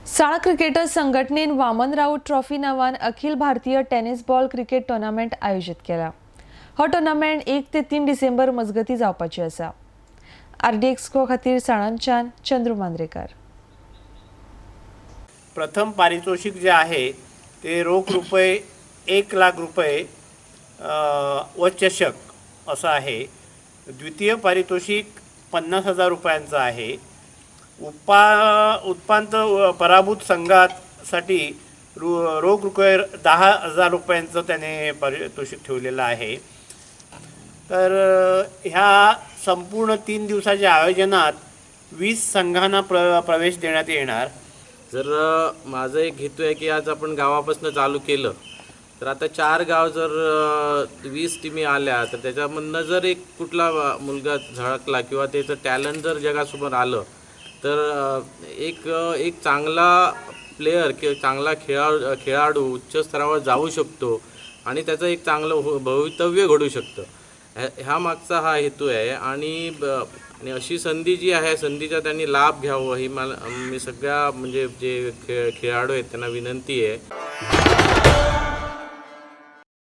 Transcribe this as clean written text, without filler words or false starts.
साळा cricketers संघटनेन Vaman Raut trophy नावान Akhil Bharatiya tennis ball cricket tournament आयोजित केला। हो टुर्नामेंट 1 ते 3 डिसेंबर मजगती जावपाची आसा। आरडी एक्सको खातीर साळांच्यान चंद्रू मांद्रेकार। प्रथम पारितोषिक जे आहे ते रोख रुपये 1 लाख रुपये व चषक असं आहे। द्वितीय पारितोषिक 50,000 रुपयांचं आहे। उत्पांत पराभूत संघासाठी रोख रुपये 10,000 रुपयांचं त्याने पारितोषिक ठेवलेलं आहे। तर ह्या संपूर्ण 3 दिवसाच्या आयोजनात 20 संघांना प्रवेश देण्यात येणार। जर माझं एक हेतू आहे की आज आपण गावापासून चालू केलं तर आता 4 गाव जर 20 टीमी आल्या तर त्याच्यामधनं जर एक कुठला मुलगा झळकला किंवा त्याचं टॅलेंट जर जगासमोर आलं तर एक चांगला प्लेयर किंवा चांगला खेळाडू उच्च स्तरावर जाऊ शकतो आणि त्याचं एक चांगलं भवितव्य घडू शकतं। ह्या मागचा हा हेतू आहे आणि अशी संधी जी आहे संधीचा त्यांनी लाभ घ्यावा ही मी सगळ्या म्हणजे जे खेळाडू आहेत त्यांना विनंती आहे।